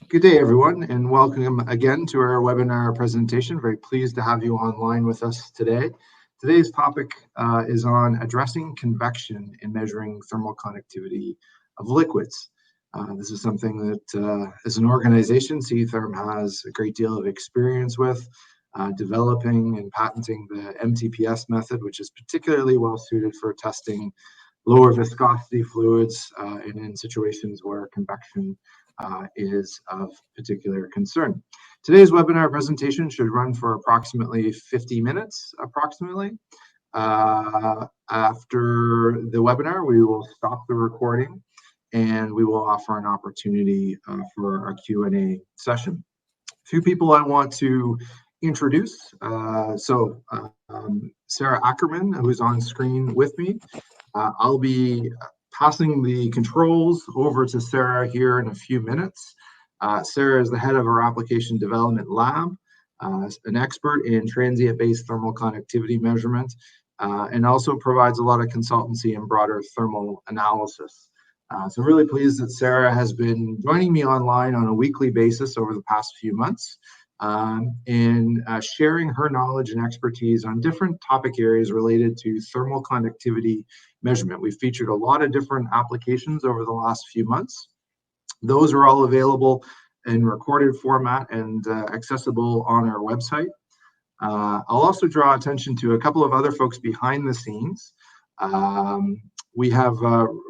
Good day, everyone, and welcome again to our webinar presentation. Very pleased to have you online with us today. Today's topic is on addressing convection in measuring thermal conductivity of liquids. This is something that, as an organization, C-Therm has a great deal of experience with, developing and patenting the MTPS method, which is particularly well suited for testing lower viscosity fluids and in situations where convection is of particular concern. Today's webinar presentation should run for approximately 50 minutes, After the webinar, we will stop the recording and we will offer an opportunity for our Q&A session. A few people I want to introduce. Sarah Ackerman, who's on screen with me. I'll be passing the controls over to Sarah here in a few minutes. Sarah is the head of our application development lab, an expert in transient-based thermal conductivity measurement, and also provides a lot of consultancy and broader thermal analysis. So I'm really pleased that Sarah has been joining me online on a weekly basis over the past few months in sharing her knowledge and expertise on different topic areas related to thermal conductivity measurement. We've featured a lot of different applications over the last few months. Those are all available in recorded format and accessible on our website. I'll also draw attention to a couple of other folks behind the scenes. We have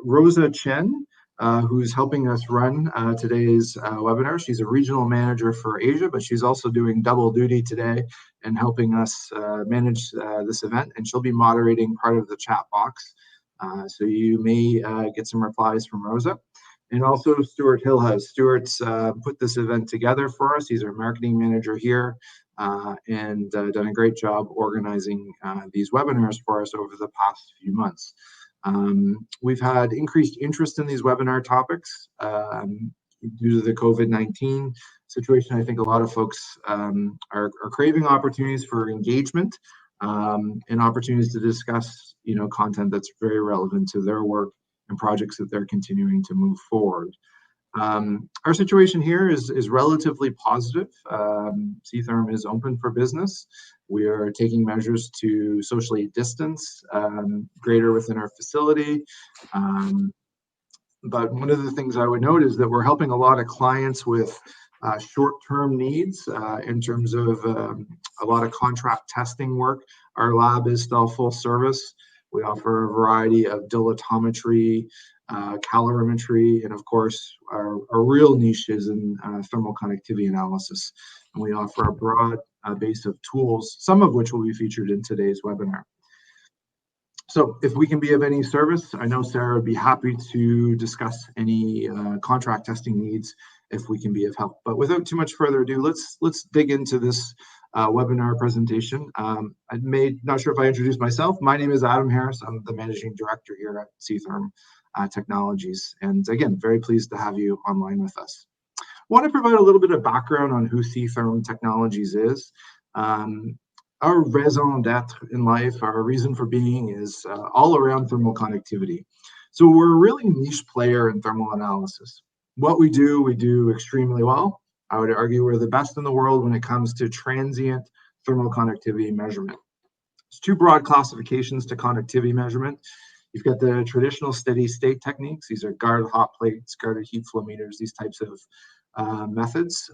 Rosa Chen, who's helping us run today's webinar. She's a regional manager for Asia, but she's also doing double duty today and helping us manage this event, and she'll be moderating part of the chat box. So you may get some replies from Rosa. And also Stuart Hillhouse. Stuart's put this event together for us. He's our marketing manager here and done a great job organizing these webinars for us over the past few months. We've had increased interest in these webinar topics due to the COVID-19 situation. I think a lot of folks are craving opportunities for engagement and opportunities to discuss, content that's very relevant to their work and projects that they're continuing to move forward. Our situation here is relatively positive. C-Therm is open for business. We are taking measures to socially distance greater within our facility. But one of the things I would note is that we're helping a lot of clients with short-term needs in terms of a lot of contract testing work. Our lab is still full service. We offer a variety of dilatometry, calorimetry, and of course, our real niche is in thermal conductivity analysis. And we offer a broad base of tools, some of which will be featured in today's webinar. So if we can be of any service, I know Sarah would be happy to discuss any contract testing needs if we can be of help. But without too much further ado, let's dig into this webinar presentation. Not sure if I introduced myself. My name is Adam Harris. I'm the managing director here at C-Therm Technologies. And again, very pleased to have you online with us. I want to provide a little bit of background on who C-Therm Technologies is. Our raison d'etre in life, our reason for being is all around thermal conductivity. So we're a really niche player in thermal analysis. What we do extremely well. I would argue we're the best in the world when it comes to transient thermal conductivity measurement. There's two broad classifications to conductivity measurement. You've got the traditional steady state techniques. These are guarded hot plates, guarded heat flow meters, these types of methods,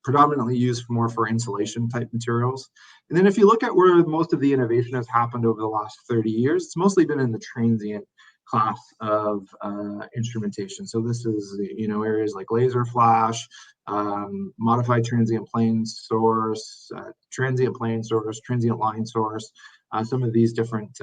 predominantly used more for insulation type materials. And then if you look at where most of the innovation has happened over the last 30 years, it's mostly been in the transient class of instrumentation. So this is, areas like laser flash, modified transient plane source, transient plane source, transient line source, some of these different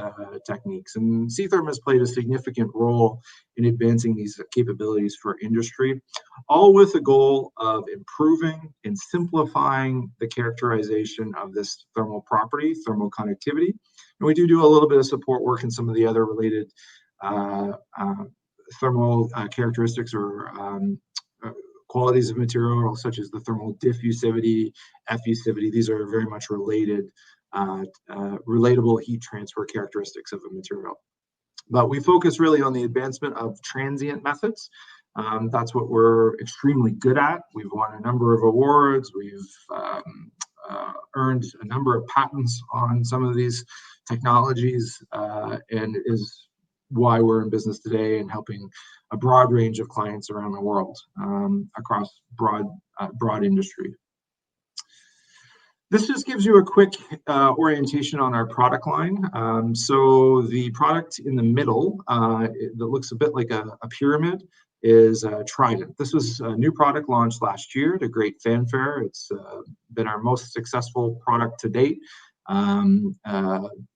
techniques. And C-Therm has played a significant role in advancing these capabilities for industry, all with the goal of improving and simplifying the characterization of this thermal property, thermal conductivity. And we do a little bit of support work in some of the other related thermal characteristics or qualities of material, such as the thermal diffusivity, effusivity. These are very much related, relatable heat transfer characteristics of a material. But we focus really on the advancement of transient methods That's what we're extremely good at. We've won a number of awards. We've earned a number of patents on some of these technologies, and is why we're in business today and helping a broad range of clients around the world, across broad industry. This just gives you a quick orientation on our product line. So the product in the middle that looks a bit like a pyramid is Trident. This was a new product launched last year to great fanfare. It's been our most successful product to date.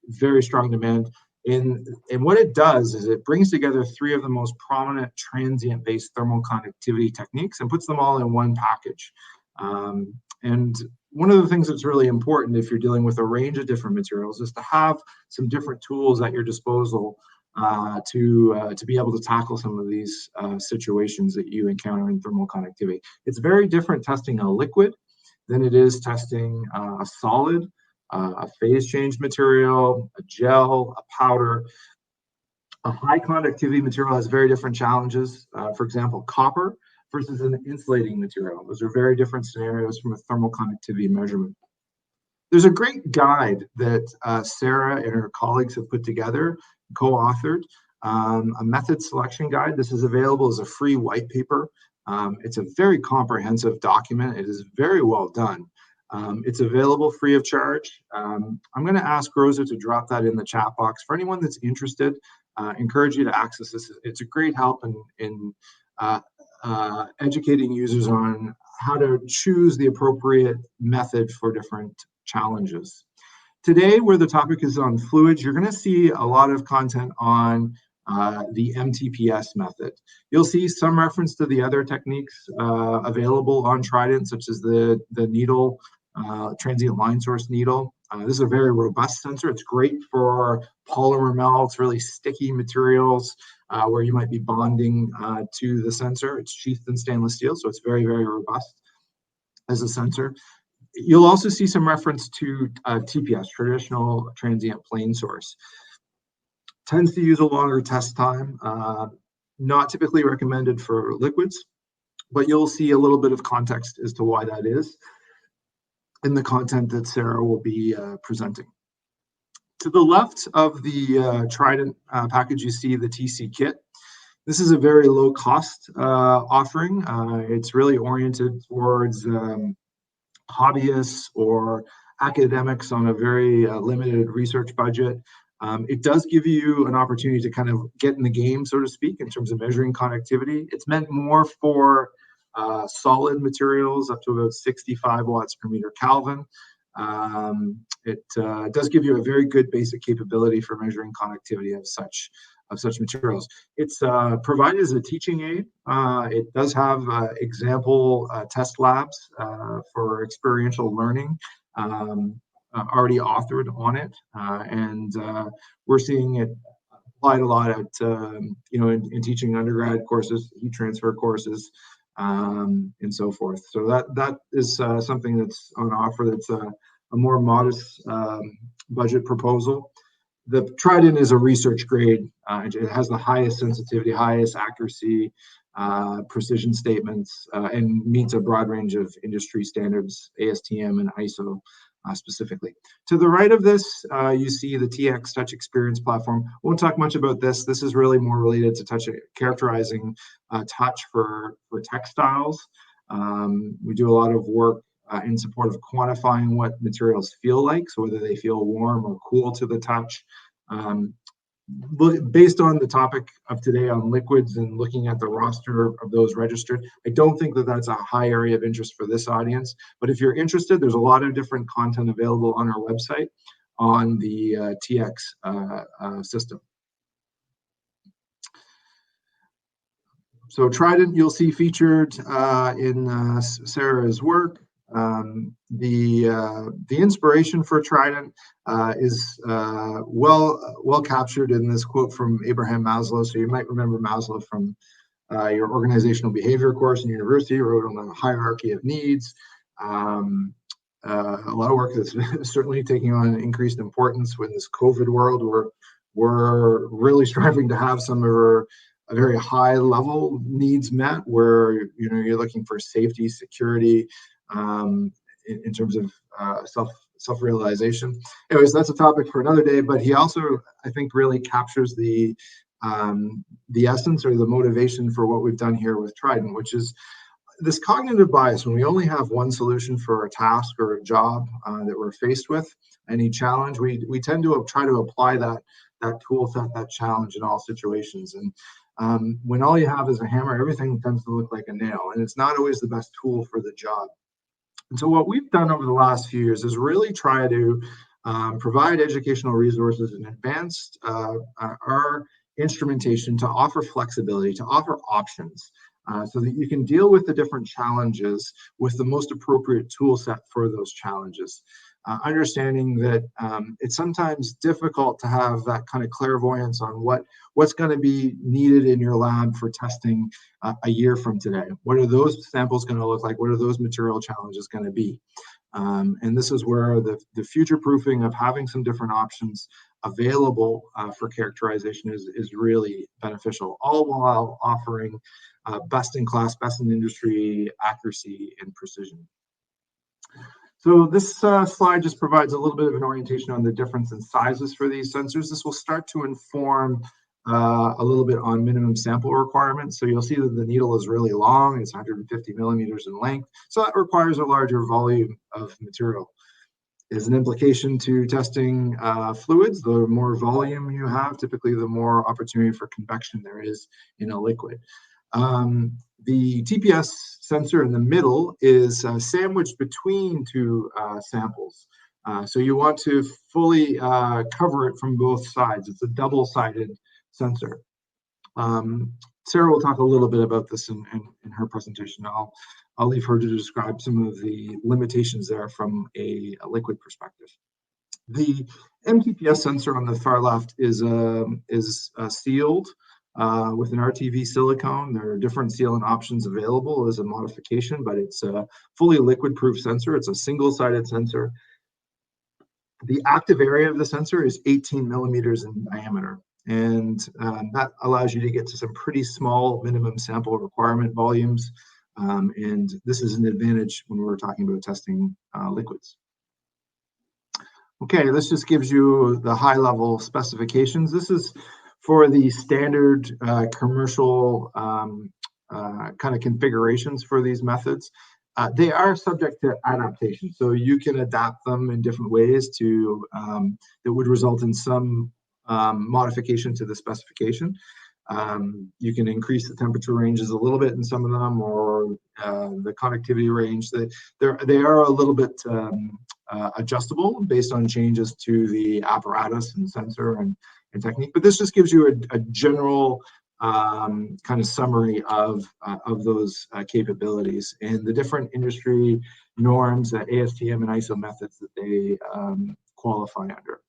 Very strong demand. And what it does is it brings together three of the most prominent transient-based thermal conductivity techniques and puts them all in one package. And one of the things that's really important if you're dealing with a range of different materials is to have some different tools at your disposal to be able to tackle some of these situations that you encounter in thermal conductivity. It's very different testing a liquid than it is testing a solid, a phase change material, a gel, a powder. A high conductivity material has very different challenges. For example, copper versus an insulating material. Those are very different scenarios from a thermal conductivity measurement. There's a great guide that Sarah and her colleagues have put together, co-authored, a method selection guide. This is available as a free white paper. It's a very comprehensive document. It is very well done. It's available free of charge. I'm going to ask Rosa to drop that in the chat box. For anyone that's interested, encourage you to access this. It's a great help in educating users on how to choose the appropriate method for different challenges. Today, where the topic is on fluids, you're going to see a lot of content on the MTPS method. You'll see some reference to the other techniques available on Trident, such as the needle, transient line source needle. This is a very robust sensor. It's great for polymer melts, really sticky materials where you might be bonding to the sensor. It's sheathed in stainless steel, so it's very, very robust as a sensor. You'll also see some reference to TPS, traditional transient plane source. Tends to use a longer test time, not typically recommended for liquids, but you'll see a little bit of context as to why that is in the content that Sarah will be presenting. To the left of the Trident package, you see the TC kit. This is a very low cost offering. It's really oriented towards hobbyists or academics on a very limited research budget. It does give you an opportunity to kind of get in the game, so to speak, in terms of measuring conductivity. It's meant more for solid materials up to about 65 watts per meter Kelvin. It does give you a very good basic capability for measuring conductivity of such materials. It's provided as a teaching aid. It does have example test labs for experiential learning already authored on it, and we're seeing it applied a lot at in teaching undergrad courses, heat transfer courses, and so forth. So that is something that's on offer. That's a more modest budget proposal. The Trident is a research grade. It has the highest sensitivity, highest accuracy, precision statements, and meets a broad range of industry standards, ASTM and ISO specifically. To the right of this, you see the TX Touch Experience platform. Won't talk much about this. This is really more related to characterizing touch for textiles. We do a lot of work in support of quantifying what materials feel like, so whether they feel warm or cool to the touch. Based on the topic of today on liquids and looking at the roster of those registered, I don't think that that's a high area of interest for this audience. But if you're interested, there's a lot of different content available on our website on the TX system. So Trident, you'll see featured in Sarah's work. The inspiration for Trident is well captured in this quote from Abraham Maslow. So you might remember Maslow from your organizational behavior course in university, wrote on the hierarchy of needs. A lot of work that's certainly taking on increased importance with this COVID world. We're really striving to have some of our a very high level needs met, where you're looking for safety, security, in terms of self-realization. Anyways, that's a topic for another day. But he also, I think, really captures the essence or the motivation for what we've done here with Trident, which is this cognitive bias. When we only have one solution for a task or a job that we're faced with, any challenge, we tend to try to apply that tool set, that challenge in all situations. And when all you have is a hammer, everything tends to look like a nail, and it's not always the best tool for the job. And so what we've done over the last few years is really try to provide educational resources and advance our instrumentation to offer flexibility, to offer options, so that you can deal with the different challenges with the most appropriate tool set for those challenges. Understanding that it's sometimes difficult to have that kind of clairvoyance on what's going to be needed in your lab for testing a year from today. What are those samples going to look like? What are those material challenges going to be? And this is where the future proofing of having some different options available for characterization is really beneficial, all while offering best in class, best in industry accuracy and precision. So this slide just provides a little bit of an orientation on the difference in sizes for these sensors. This will start to inform a little bit on minimum sample requirements. So you'll see that the needle is really long. It's 150 millimeters in length. So that requires a larger volume of material. As an implication to testing fluids, the more volume you have, typically the more opportunity for convection there is in a liquid. The TPS sensor in the middle is sandwiched between two samples. So you want to fully cover it from both sides. It's a double-sided sensor. Sarah will talk a little bit about this in her presentation. I'll leave her to describe some of the limitations there from a liquid perspective. The MTPS sensor on the far left is sealed with an RTV silicone. There are different sealant options available as a modification, but it's a fully liquid-proof sensor. It's a single-sided sensor. The active area of the sensor is 18 millimeters in diameter, and that allows you to get to some pretty small minimum sample requirement volumes, and this is an advantage when we're talking about testing liquids. Okay, this just gives you the high-level specifications. This is for the standard commercial kind of configurations for these methods. They are subject to adaptation, so you can adapt them in different ways to that would result in some modification to the specification. You can increase the temperature ranges a little bit in some of them, or the conductivity range. They are a little bit adjustable based on changes to the apparatus and sensor and technique. But this just gives you a general kind of summary of those capabilities and the different industry norms, ASTM and ISO methods that they qualify under.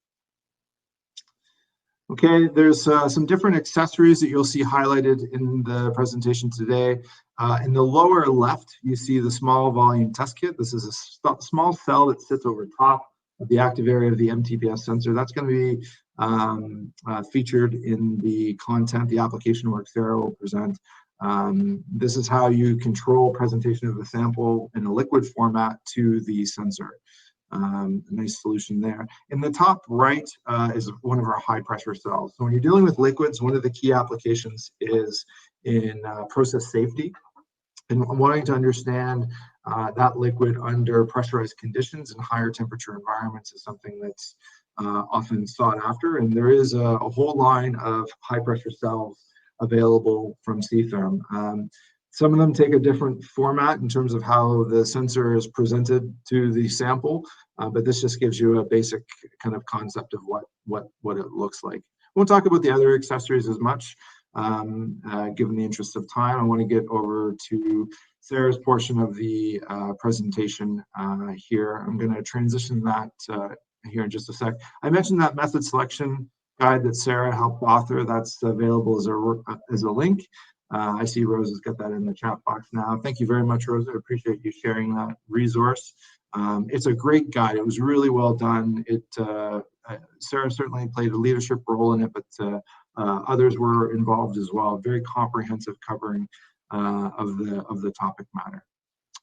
Okay, there's some different accessories that you'll see highlighted in the presentation today. In the lower left, you see the small volume test kit. This is a small cell that sits over top of the active area of the MTPS sensor. That's going to be featured in the content, the application work Sarah will present. This is how you control presentation of the sample in a liquid format to the sensor. A nice solution there. In the top right is one of our high pressure cells. So when you're dealing with liquids, one of the key applications is in process safety, and wanting to understand that liquid under pressurized conditions and higher temperature environments is something that's often sought after. And there is a whole line of high pressure cells available from C-Therm. Some of them take a different format in terms of how the sensor is presented to the sample, but this just gives you a basic kind of concept of what it looks like. Won't talk about the other accessories as much, given the interest of time. I want to get over to Sarah's portion of the presentation here. I'm going to transition that here in just a sec. I mentioned that method selection guide that Sarah helped author. That's available as a link. I see Rose has got that in the chat box now. Thank you very much, Rose. I appreciate you sharing that resource. It's a great guide. It was really well done. Sarah certainly played a leadership role in it, but others were involved as well. Very comprehensive covering of the topic matter.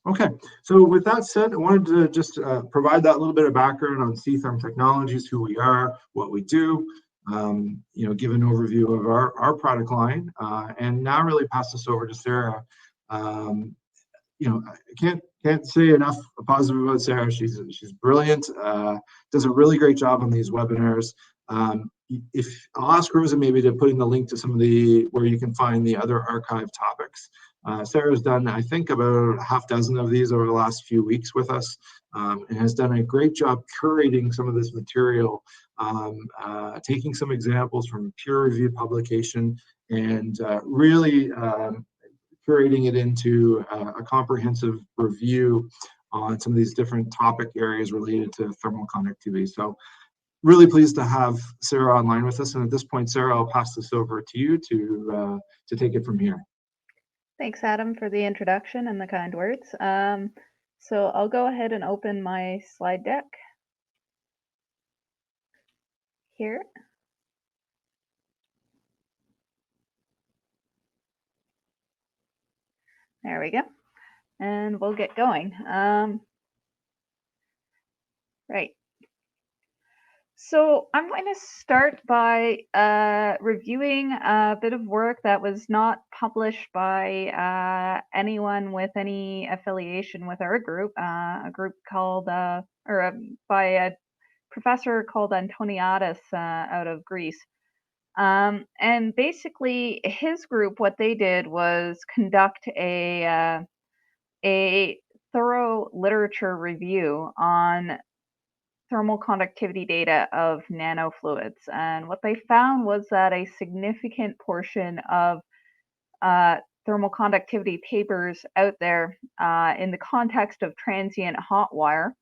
Okay, so with that said, I wanted to just provide that little bit of background on C-Therm Technologies, who we are, what we do, give an overview of our product line, and now really pass this over to Sarah. I can't say enough positive about Sarah. She's brilliant, does a really great job on these webinars. If I'll ask Rosa maybe to put in the link to some of where you can find the other archive topics. Sarah's done, I think, about a half dozen of these over the last few weeks with us, and has done a great job curating some of this material, taking some examples from peer-reviewed publication, and really curating it into a comprehensive review on some of these different topic areas related to thermal conductivity. So really pleased to have Sarah online with us. And at this point, Sarah, I'll pass this over to you to take it from here. Thanks, Adam, for the introduction and the kind words. So I'll go ahead and open my slide deck here. There we go. And we'll get going. Right. So I'm going to start by reviewing a bit of work that was not published by anyone with any affiliation with our group, a group called, by a professor called Antoniadis out of Greece. And basically his group, what they did was conduct a thorough literature review on thermal conductivity data of nanofluids. And what they found was that a significant portion of thermal conductivity papers out there in the context of transient hot wire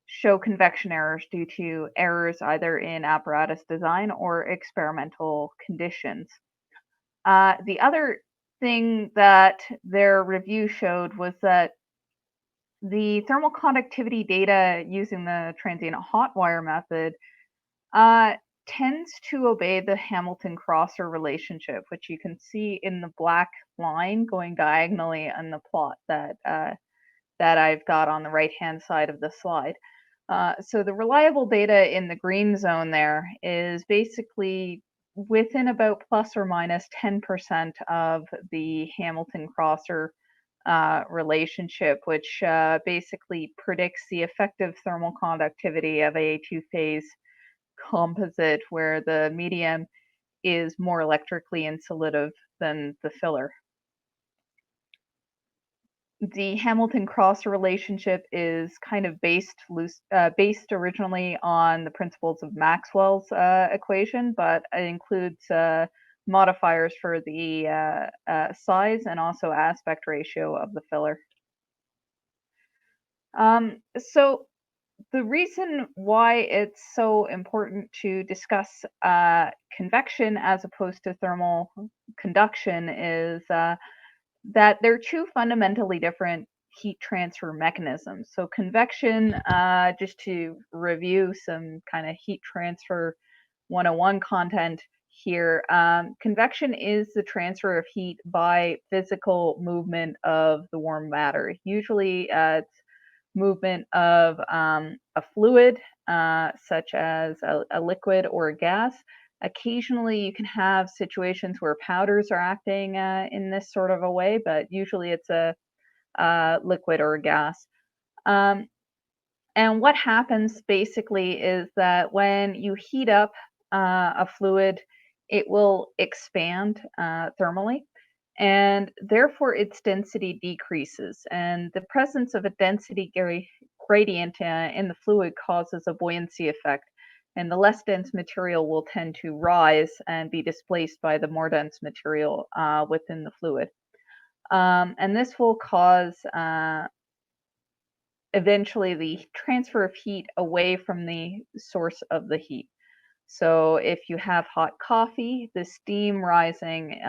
show convection errors due to errors either in apparatus design or experimental conditions. The other thing that their review showed was that the thermal conductivity data using the transient hot wire method tends to obey the Hamilton-Crosser relationship, which you can see in the black line going diagonally on the plot that I've got on the right-hand side of the slide. So the reliable data in the green zone there is basically within about plus or minus 10% of the Hamilton-Crosser relationship, which basically predicts the effective thermal conductivity of a two-phase composite where the medium is more electrically insulative than the filler. The Hamilton-Crosser relationship is kind of based originally on the principles of Maxwell's equation, but it includes modifiers for the size and also aspect ratio of the filler. So the reason why it's so important to discuss convection as opposed to thermal conduction is that they're two fundamentally different heat transfer mechanisms. So convection, just to review some kind of heat transfer 101 content here, convection is the transfer of heat by physical movement of the warm matter. Usually it's movement of a fluid, such as a liquid or a gas. Occasionally you can have situations where powders are acting in this sort of a way, but usually it's a liquid or a gas. And what happens basically is that when you heat up a fluid, it will expand thermally, and therefore its density decreases. And the presence of a density gradient in the fluid causes a buoyancy effect. And the less dense material will tend to rise and be displaced by the more dense material within the fluid. And this will cause eventually the transfer of heat away from the source of the heat. So if you have hot coffee, the steam rising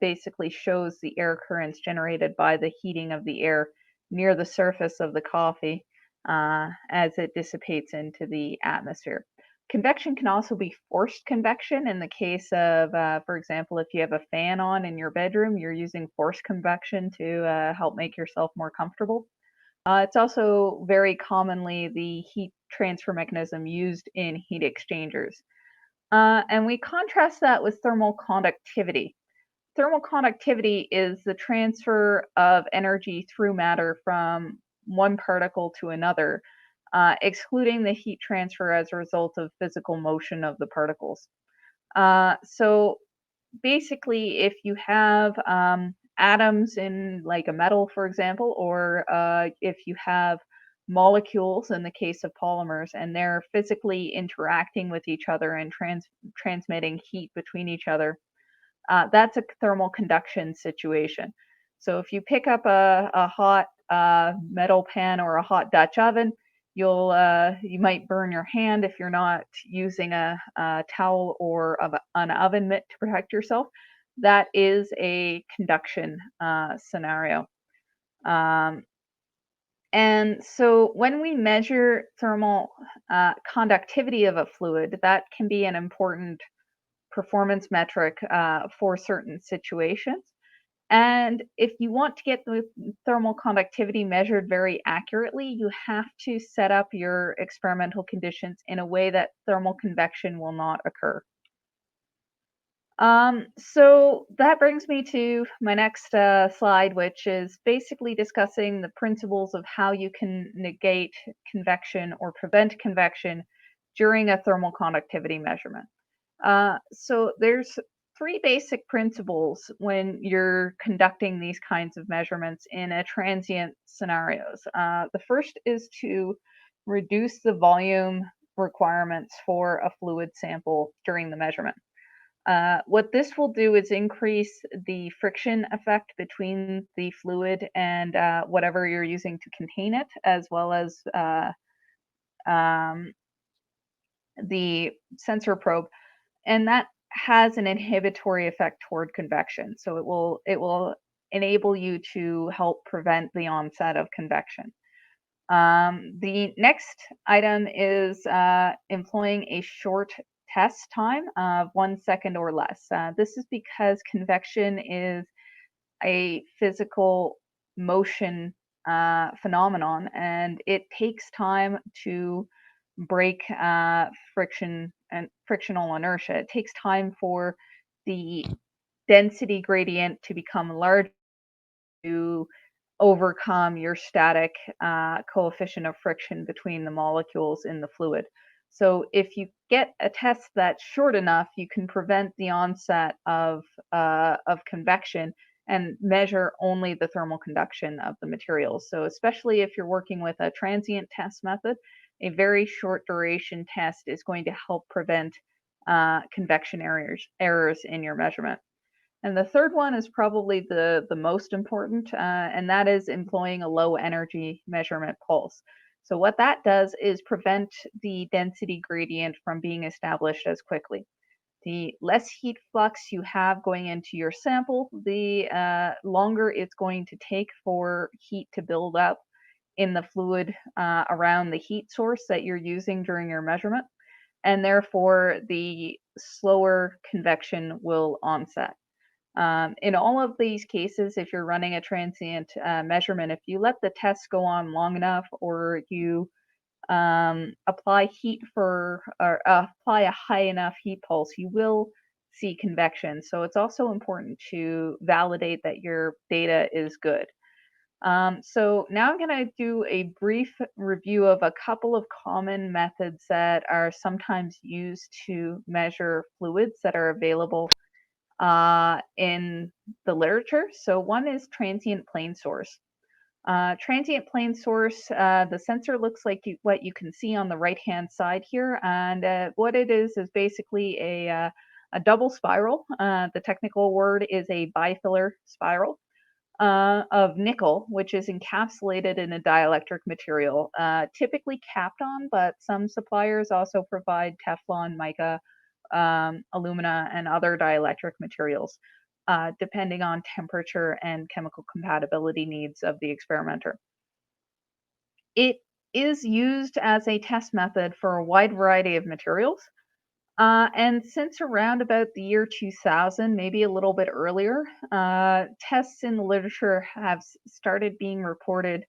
basically shows the air currents generated by the heating of the air near the surface of the coffee as it dissipates into the atmosphere. Convection can also be forced convection in the case of, for example, if you have a fan on in your bedroom, you're using forced convection to help make yourself more comfortable. It's also very commonly the heat transfer mechanism used in heat exchangers. And we contrast that with thermal conductivity. Thermal conductivity is the transfer of energy through matter from one particle to another, excluding the heat transfer as a result of physical motion of the particles. So basically, if you have atoms in like a metal, for example, or if you have molecules in the case of polymers, and they're physically interacting with each other and transmitting heat between each other, that's a thermal conduction situation. So if you pick up a hot metal pan or a hot Dutch oven, you might burn your hand if you're not using a towel or an oven mitt to protect yourself. That is a conduction scenario. And so when we measure thermal conductivity of a fluid, that can be an important performance metric for certain situations. And if you want to get the thermal conductivity measured very accurately, you have to set up your experimental conditions in a way that thermal convection will not occur. So that brings me to my next slide, which is basically discussing the principles of how you can negate convection or prevent convection during a thermal conductivity measurement. So there's three basic principles when you're conducting these kinds of measurements in a transient scenarios. The first is to reduce the volume requirements for a fluid sample during the measurement. What this will do is increase the friction effect between the fluid and whatever you're using to contain it, as well as the sensor probe, and that has an inhibitory effect toward convection. So it will enable you to help prevent the onset of convection. The next item is employing a short test time of 1 second or less. This is because convection is a physical motion phenomenon, and it takes time to break friction and frictional inertia. It takes time for the density gradient to become large to overcome your static coefficient of friction between the molecules in the fluid. So if you get a test that's short enough, you can prevent the onset of convection and measure only the thermal conduction of the materials. So especially if you're working with a transient test method, a very short duration test is going to help prevent convection errors in your measurement. And the third one is probably the most important, and that is employing a low energy measurement pulse. So what that does is prevent the density gradient from being established as quickly. The less heat flux you have going into your sample, the longer it's going to take for heat to build up in the fluid around the heat source that you're using during your measurement, and therefore the slower convection will onset. In all of these cases, if you're running a transient measurement, if you let the test go on long enough, or you apply heat or apply a high enough heat pulse, you will see convection. So it's also important to validate that your data is good. So now I'm going to do a brief review of a couple of common methods that are sometimes used to measure fluids that are available in the literature. So one is transient plane source. Transient plane source, the sensor looks like what you can see on the right-hand side here, and what it is basically a double spiral. The technical word is a bifilar spiral of nickel, which is encapsulated in a dielectric material, typically Kapton, but some suppliers also provide Teflon, mica, alumina, and other dielectric materials, depending on temperature and chemical compatibility needs of the experimenter. It is used as a test method for a wide variety of materials. And since around about the year 2000, maybe a little bit earlier, tests in the literature have started being reported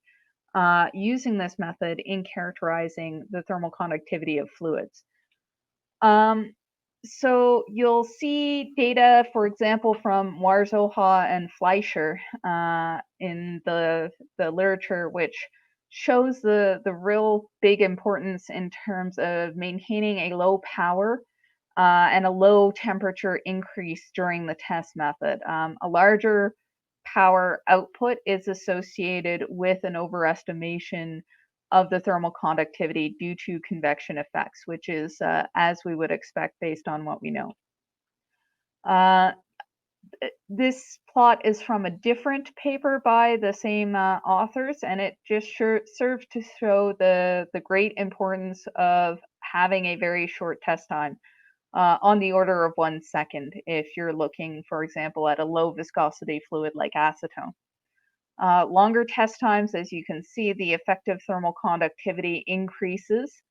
using this method in characterizing the thermal conductivity of fluids. So you'll see data, for example, from Warzoha and Fleischer in the literature, which shows the real big importance in terms of maintaining a low power and a low temperature increase during the test method. A larger power output is associated with an overestimation of the thermal conductivity due to convection effects, which is as we would expect based on what we know. This plot is from a different paper by the same authors, and it just serves to show the great importance of having a very short test time, on the order of 1 second, if you're looking, for example, at a low viscosity fluid like acetone. Longer test times, as you can see, the effective thermal conductivity increases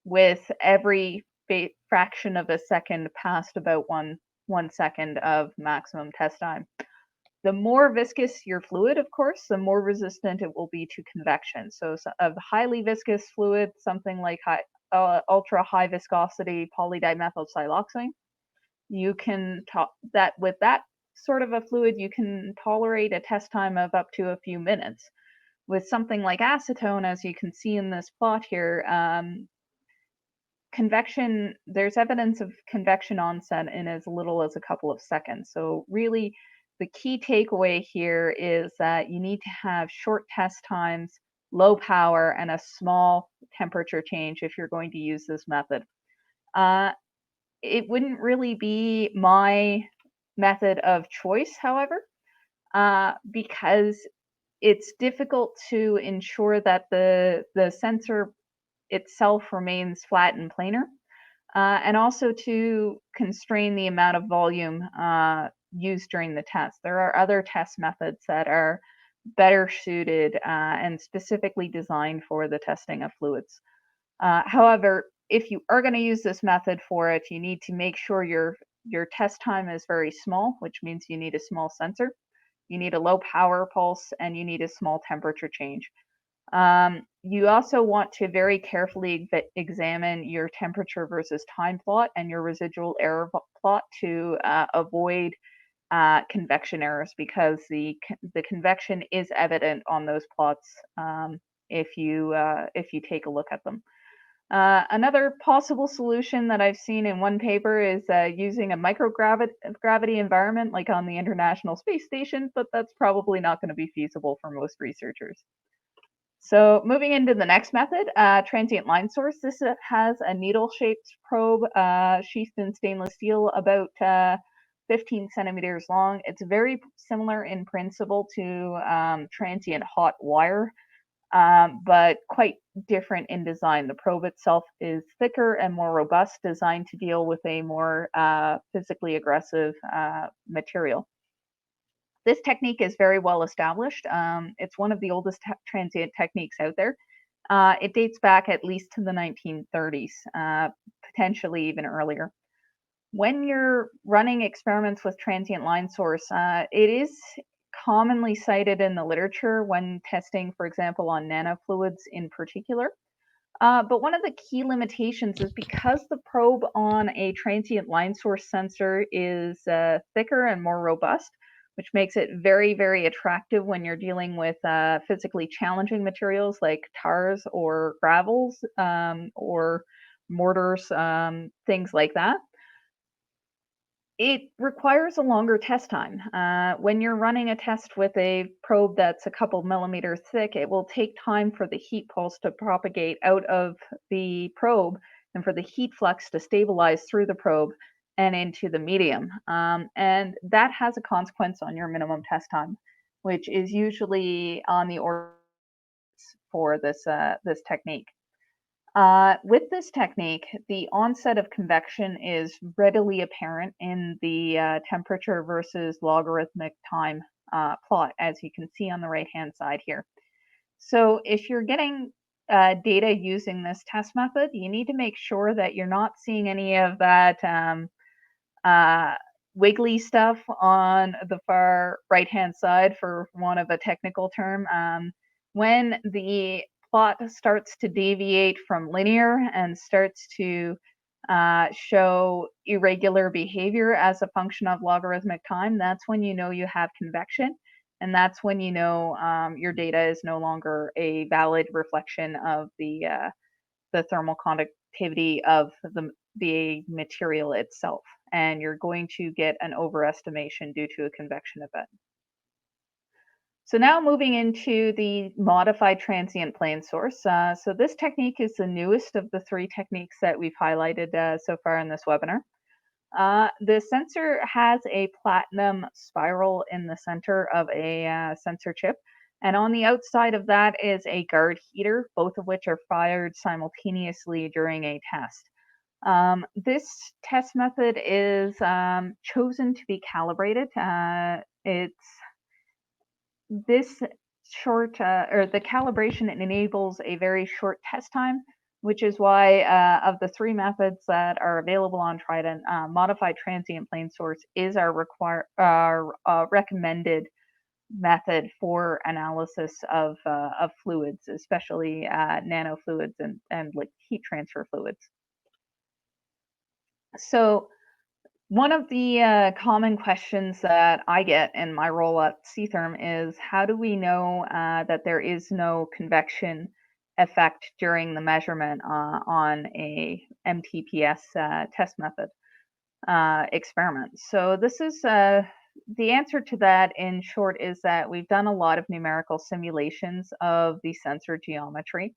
with every fraction of a second past about one second of maximum test time. The more viscous your fluid, of course, the more resistant it will be to convection. So of highly viscous fluid, something like ultra high viscosity polydimethylsiloxane, you can with that sort of a fluid, you can tolerate a test time of up to a few minutes. With something like acetone, as you can see in this plot here, convection, there's evidence of convection onset in as little as a couple of seconds. So really, the key takeaway here is that you need to have short test times, low power, and a small temperature change if you're going to use this method. It wouldn't really be my method of choice, however, because it's difficult to ensure that the sensor itself remains flat and planar, and also to constrain the amount of volume used during the test. There are other test methods that are better suited and specifically designed for the testing of fluids. However, if you are going to use this method for it, you need to make sure your test time is very small, which means you need a small sensor, you need a low power pulse, and you need a small temperature change. You also want to very carefully examine your temperature versus time plot and your residual error plot to avoid convection errors, because the convection is evident on those plots if you take a look at them. Another possible solution that I've seen in one paper is using a microgravity environment like on the International Space Station, but that's probably not going to be feasible for most researchers. So moving into the next method, transient line source. This has a needle-shaped probe sheathed in stainless steel, about 15 centimeters long. It's very similar in principle to transient hot wire, but quite different in design. The probe itself is thicker and more robust, designed to deal with a more physically aggressive material. This technique is very well established. It's one of the oldest transient techniques out there. It dates back at least to the 1930s, potentially even earlier. When you're running experiments with transient line source, it is commonly cited in the literature when testing, for example, on nanofluids in particular. But one of the key limitations is because the probe on a transient line source sensor is thicker and more robust, which makes it very, very attractive when you're dealing with physically challenging materials like tars or gravels or mortars, things like that. It requires a longer test time. When you're running a test with a probe that's a couple millimeters thick, it will take time for the heat pulse to propagate out of the probe and for the heat flux to stabilize through the probe and into the medium. And that has a consequence on your minimum test time, which is usually on the order for this technique. With this technique, the onset of convection is readily apparent in the temperature versus logarithmic time plot, as you can see on the right-hand side here. So if you're getting data using this test method, you need to make sure that you're not seeing any of that wiggly stuff on the far right-hand side, for want of a technical term. When the plot starts to deviate from linear and starts to show irregular behavior as a function of logarithmic time, that's when you know you have convection. And that's when you know your data is no longer a valid reflection of the thermal conductivity of the material itself. And you're going to get an overestimation due to a convection event. So now moving into the modified transient plane source. So this technique is the newest of the 3 techniques that we've highlighted so far in this webinar. The sensor has a platinum spiral in the center of a sensor chip. And on the outside of that is a guard heater, both of which are fired simultaneously during a test. This test method is chosen to be calibrated. This short, or the calibration enables a very short test time, which is why of the 3 methods that are available on Trident, modified transient plane source is our recommended method for analysis of fluids, especially nanofluids and like heat transfer fluids. So one of the common questions that I get in my role at C-Therm is, how do we know that there is no convection effect during the measurement on a MTPS test method experiment? So this is the answer to that, in short, is that we've done a lot of numerical simulations of the sensor geometry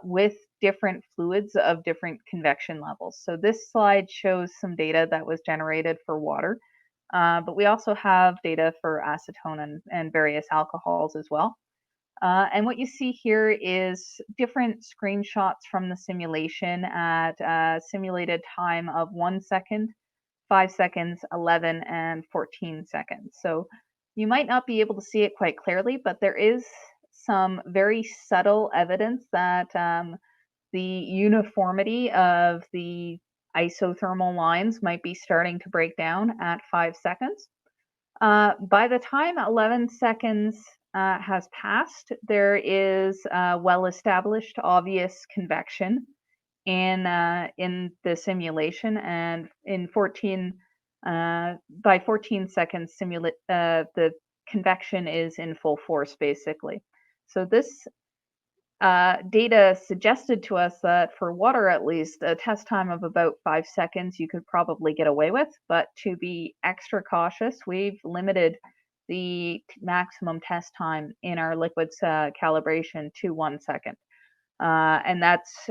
with different fluids of different convection levels. So this slide shows some data that was generated for water, but we also have data for acetone and various alcohols as well. And what you see here is different screenshots from the simulation at a simulated time of 1 second, 5 seconds, 11, and 14 seconds. So you might not be able to see it quite clearly, but there is some very subtle evidence that the uniformity of the isothermal lines might be starting to break down at 5 seconds. By the time 11 seconds has passed, there is well-established obvious convection in the simulation, and in by 14 seconds, the convection is in full force, basically. So this data suggested to us that for water, at least, a test time of about 5 seconds you could probably get away with. But to be extra cautious, we've limited the maximum test time in our liquids calibration to 1 second. And that's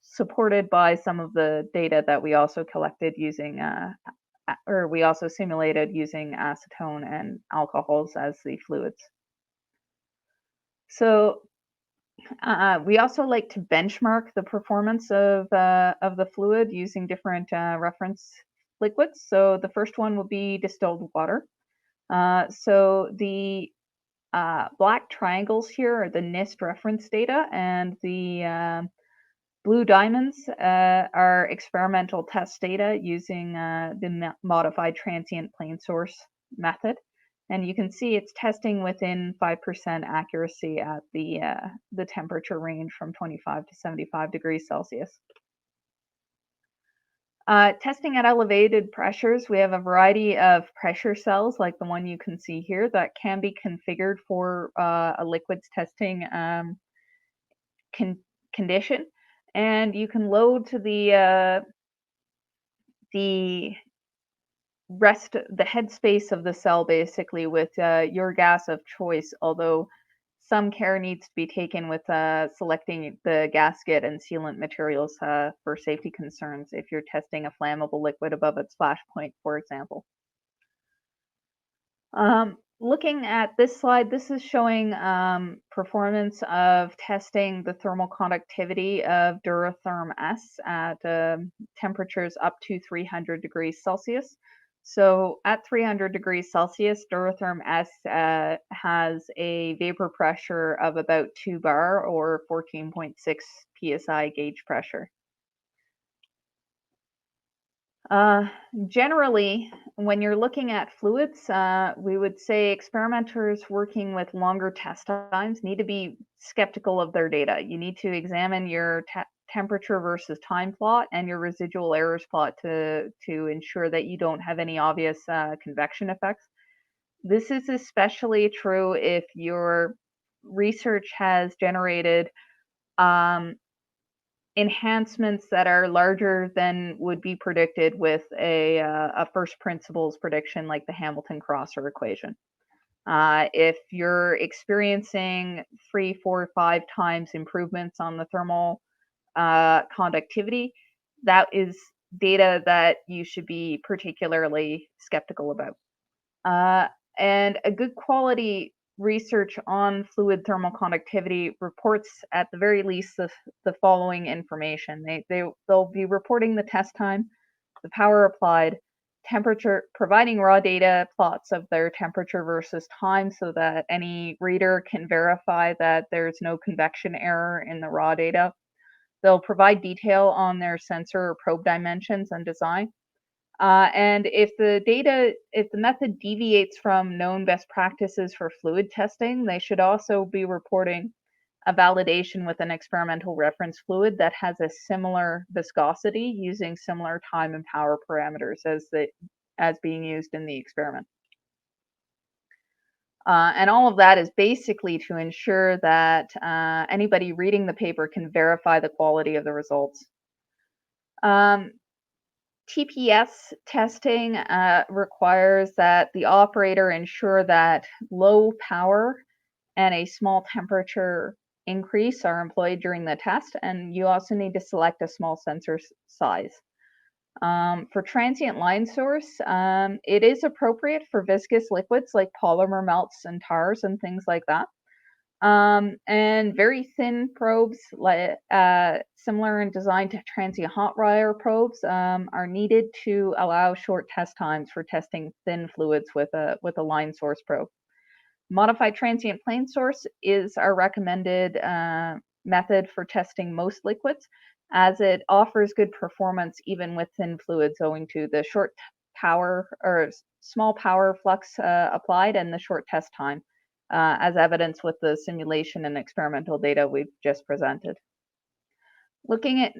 supported by some of the data that we also collected using, or we also simulated using acetone and alcohols as the fluids. So we also like to benchmark the performance of the fluid using different reference liquids. So the first one will be distilled water. So the black triangles here are the NIST reference data, and the blue diamonds are experimental test data using the modified transient plane source method. And you can see it's testing within 5% accuracy at the temperature range from 25 to 75 degrees Celsius. Testing at elevated pressures, we have a variety of pressure cells like the one you can see here that can be configured for a liquids testing condition. And you can load to the headspace of the cell basically with your gas of choice, although some care needs to be taken with selecting the gasket and sealant materials for safety concerns if you're testing a flammable liquid above its flash point, for example. Looking at this slide, this is showing performance of testing the thermal conductivity of Duratherm S at temperatures up to 300 degrees Celsius. So at 300 degrees Celsius, Durotherm S has a vapor pressure of about 2 bar or 14.6 psi gauge pressure. Generally, when you're looking at fluids, we would say experimenters working with longer test times need to be skeptical of their data. You need to examine your temperature versus time plot and your residual errors plot to ensure that you don't have any obvious convection effects. This is especially true if your research has generated enhancements that are larger than would be predicted with a first principles prediction like the Hamilton-Crosser equation. If you're experiencing 3, 4, 5 times improvements on the thermal conductivity, that is data that you should be particularly skeptical about. And a good quality research on fluid thermal conductivity reports at the very least the following information. They'll be reporting the test time, the power applied, temperature, providing raw data plots of their temperature versus time so that any reader can verify that there's no convection error in the raw data. They'll provide detail on their sensor or probe dimensions and design. And if the method deviates from known best practices for fluid testing, they should also be reporting a validation with an experimental reference fluid that has a similar viscosity using similar time and power parameters as being used in the experiment. And all of that is basically to ensure that anybody reading the paper can verify the quality of the results. TPS testing requires that the operator ensure that low power and a small temperature increase are employed during the test, and you also need to select a small sensor size. For transient line source, it is appropriate for viscous liquids like polymer melts and tars and things like that. And very thin probes, like similar in design to transient hot wire probes, are needed to allow short test times for testing thin fluids with a line source probe. Modified transient plane source is our recommended method for testing most liquids, as it offers good performance even with thin fluids, owing to the short power or small power flux applied and the short test time, as evidenced with the simulation and experimental data we've just presented. Looking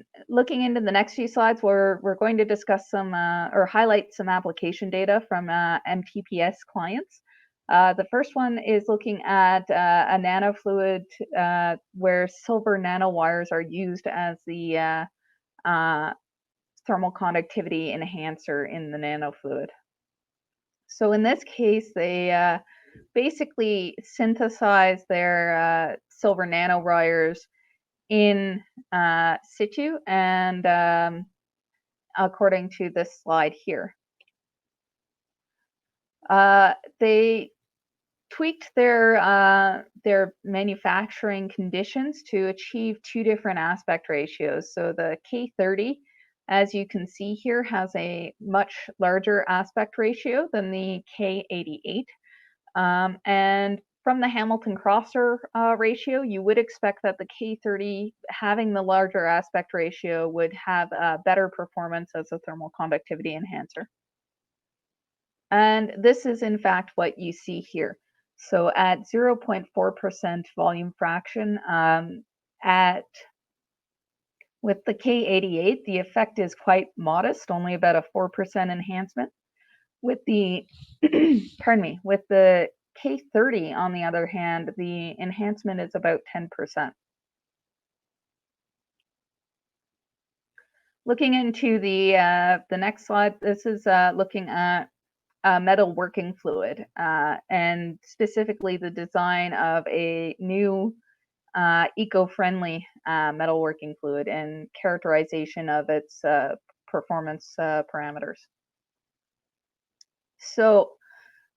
into the next few slides, we're going to discuss some or highlight some application data from MTPS clients. The first one is looking at a nanofluid where silver nanowires are used as the thermal conductivity enhancer in the nanofluid. So in this case, they basically synthesize their silver nanowires in situ, and according to this slide here. They tweaked their manufacturing conditions to achieve two different aspect ratios. So the K30, as you can see here, has a much larger aspect ratio than the K88. And from the Hamilton-Crosser ratio, you would expect that the K30, having the larger aspect ratio, would have better performance as a thermal conductivity enhancer. And this is in fact what you see here. So at 0.4% volume fraction, with the K88, the effect is quite modest, only about a 4% enhancement. With the, pardon me, with the K30, on the other hand, the enhancement is about 10%. Looking into the next slide, this is looking at metal working fluid, and specifically the design of a new eco-friendly metal working fluid and characterization of its performance parameters. So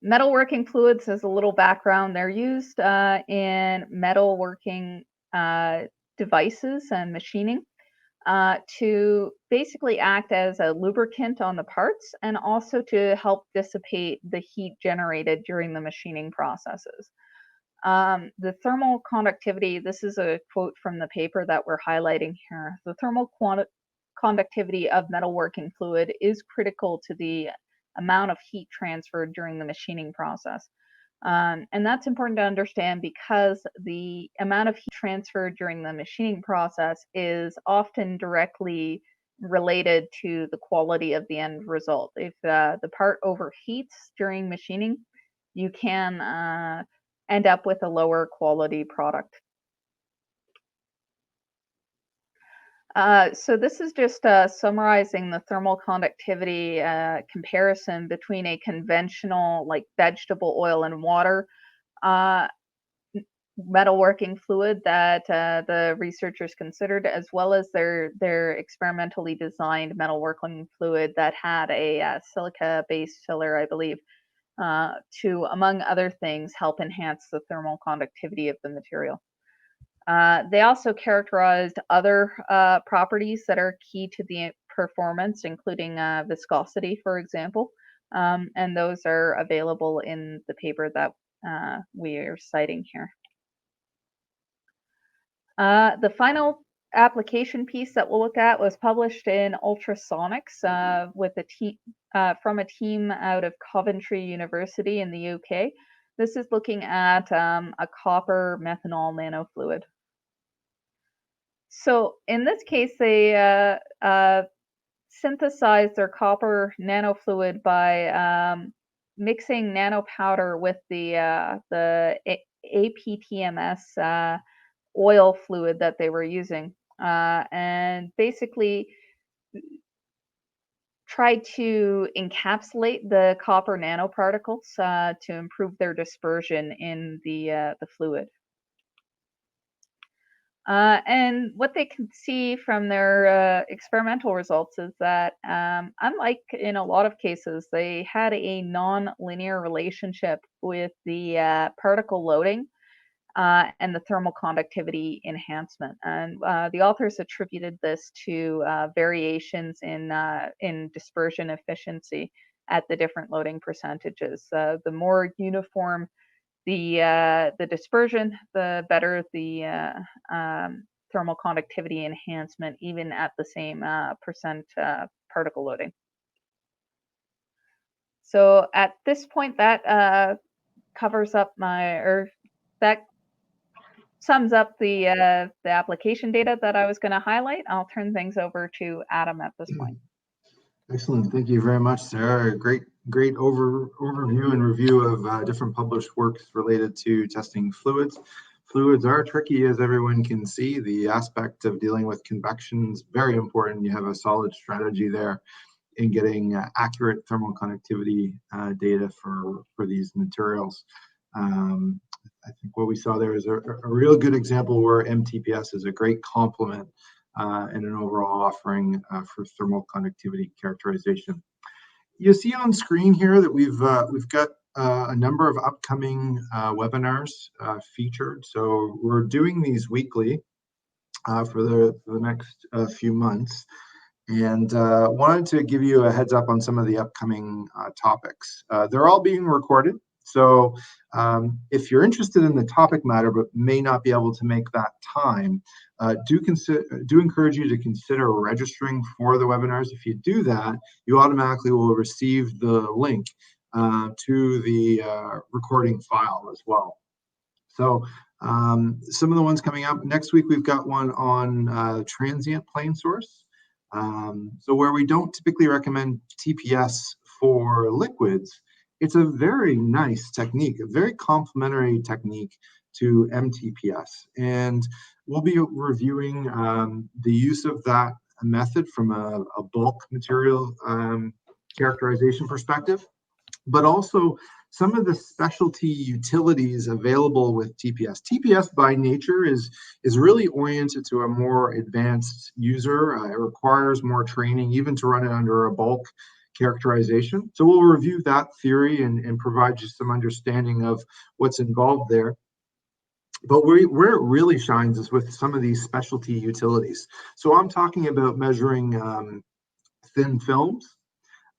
metalworking fluids, as a little background, they're used in metalworking devices and machining. to basically act as a lubricant on the parts and also to help dissipate the heat generated during the machining processes. The thermal conductivity, this is a quote from the paper that we're highlighting here. The thermal conductivity of metalworking fluid is critical to the amount of heat transferred during the machining process. And that's important to understand because the amount of heat transferred during the machining process is often directly related to the quality of the end result. If the part overheats during machining, you can end up with a lower quality product. So this is just summarizing the thermal conductivity comparison between a conventional, like vegetable oil and water metalworking fluid that the researchers considered, as well as their experimentally designed metalworking fluid that had a silica-based filler, I believe, to, among other things, help enhance the thermal conductivity of the material. They also characterized other properties that are key to the performance, including viscosity, for example, and those are available in the paper that we are citing here. The final application piece that we'll look at was published in Ultrasonics with from a team out of Coventry University in the UK. This is looking at a copper methanol nanofluid. So in this case, they synthesized their copper nanofluid by mixing nanopowder with the APTMS oil fluid that they were using, and basically tried to encapsulate the copper nanoparticles to improve their dispersion in the fluid. And what they can see from their experimental results is that, unlike in a lot of cases, they had a non-linear relationship with the particle loading and the thermal conductivity enhancement. And the authors attributed this to variations in dispersion efficiency at the different loading percentages. The more uniform the dispersion, the better the thermal conductivity enhancement, even at the same percent particle loading. So at this point, that covers up that sums up the application data that I was going to highlight. I'll turn things over to Adam at this point. Excellent. Thank you very much, Sarah. Great overview and review of different published works related to testing fluids. Fluids are tricky, as everyone can see. The aspect of dealing with convection is very important. You have a solid strategy there in getting accurate thermal conductivity data for these materials. I think what we saw there is a real good example where MTPS is a great complement and an overall offering for thermal conductivity characterization. You see on screen here that we've got a number of upcoming webinars featured. So we're doing these weekly for the next few months, and wanted to give you a heads up on some of the upcoming topics. They're all being recorded. So if you're interested in the topic matter but may not be able to make that time, do encourage you to consider registering for the webinars. If you do that, you automatically will receive the link to the recording file as well. So some of the ones coming up next week, we've got one on transient plane source. So where we don't typically recommend TPS for liquids, it's a very nice technique, a very complementary technique to MTPS. And we'll be reviewing the use of that method from a bulk material characterization perspective, but also some of the specialty utilities available with TPS. TPS by nature is really oriented to a more advanced user. It requires more training, even to run it under a bulk characterization. So we'll review that theory and provide you some understanding of what's involved there. But where it really shines is with some of these specialty utilities. So I'm talking about measuring thin films,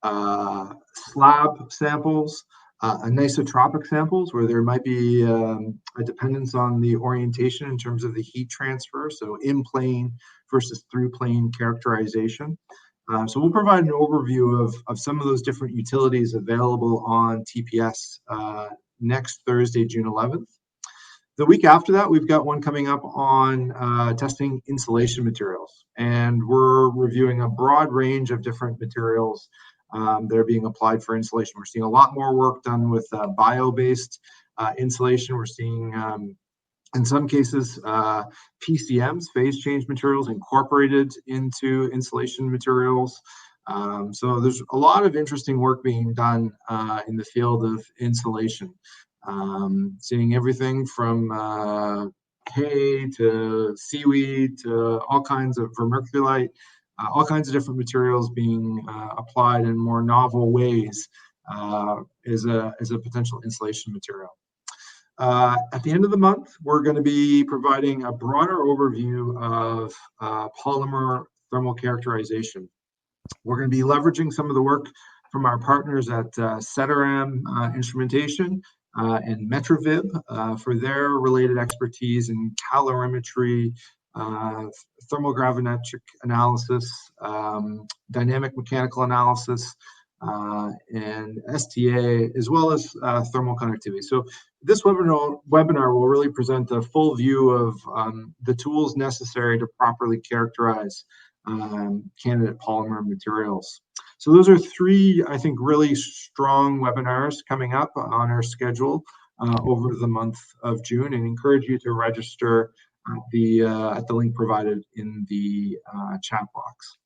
slab samples, anisotropic samples, where there might be a dependence on the orientation in terms of the heat transfer, so in plane versus through plane characterization. So we'll provide an overview of some of those different utilities available on TPS next Thursday, June 11th. The week after that, we've got one coming up on testing insulation materials, and we're reviewing a broad range of different materials that are being applied for insulation. We're seeing a lot more work done with bio-based insulation. We're seeing, in some cases, PCMs, phase change materials, incorporated into insulation materials. So there's a lot of interesting work being done in the field of insulation. Seeing everything from hay to seaweed to all kinds of vermiculite, all kinds of different materials being applied in more novel ways is a potential insulation material. At the end of the month, we're going to be providing a broader overview of polymer thermal characterization. We're going to be leveraging some of the work from our partners at C-Therm Instrumentation and Metrovib for their related expertise in calorimetry, thermogravimetric analysis, dynamic mechanical analysis, and STA, as well as thermal conductivity. So this webinar will really present a full view of the tools necessary to properly characterize candidate polymer materials. So those are three, I think, really strong webinars coming up on our schedule over the month of June, and encourage you to register at the link provided in the chat box.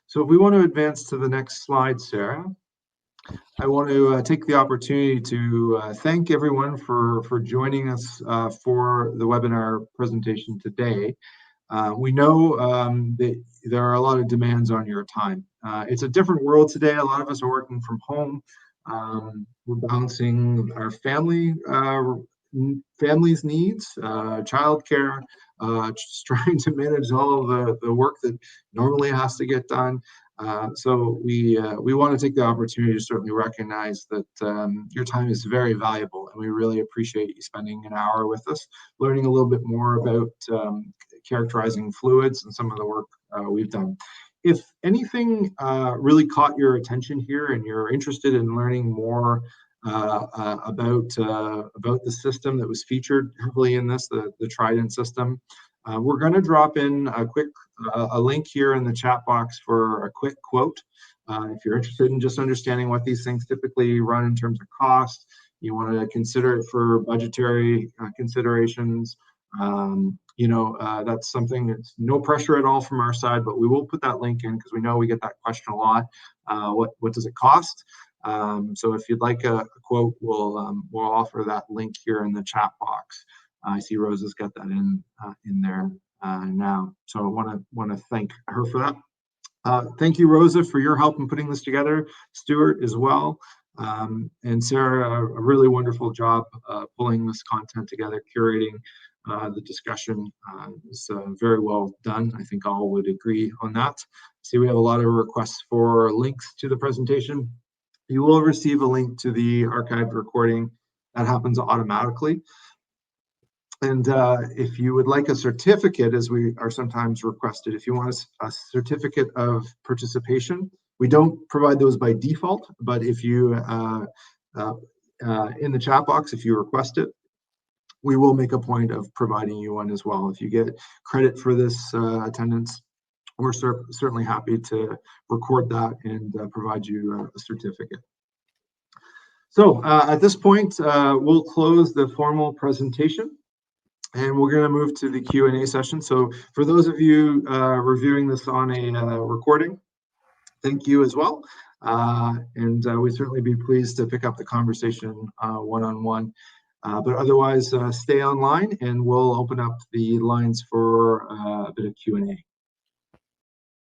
So if we want to advance to the next slide, Sarah, I want to take the opportunity to thank everyone for joining us for the webinar presentation today. We know that there are a lot of demands on your time. It's a different world today. A lot of us are working from home. We're balancing our family's needs, childcare, just trying to manage all of the work that normally has to get done. So we want to take the opportunity to certainly recognize that your time is very valuable, and we really appreciate you spending an hour with us, learning a little bit more about characterizing fluids and some of the work we've done. If anything really caught your attention here and you're interested in learning more about the system that was featured heavily in this, the Trident system, we're going to drop in a link here in the chat box for a quick quote. If you're interested in just understanding what these things typically run in terms of cost, you want to consider it for budgetary considerations, that's something that's no pressure at all from our side, but we will put that link in because we know we get that question a lot. What does it cost? So if you'd like a quote, we'll offer that link here in the chat box. I see Rosa's got that in there now, so I want to thank her for that. Thank you, Rosa, for your help in putting this together. Stuart as well, and Sarah, a really wonderful job pulling this content together, curating the discussion. Is very well done. I think all would agree on that. See, we have a lot of requests for links to the presentation. You will receive a link to the archived recording. That happens automatically. And if you would like a certificate, as we are sometimes requested, if you want a certificate of participation, we don't provide those by default, but if you, in the chat box, if you request it, we will make a point of providing you one as well. If you get credit for this attendance, we're certainly happy to record that and provide you a certificate. So at this point, we'll close the formal presentation, and we're going to move to the Q&A session. So for those of you reviewing this on a recording, thank you as well. And we'd certainly be pleased to pick up the conversation one-on-one. But otherwise, stay online, and we'll open up the lines for a bit of Q&A.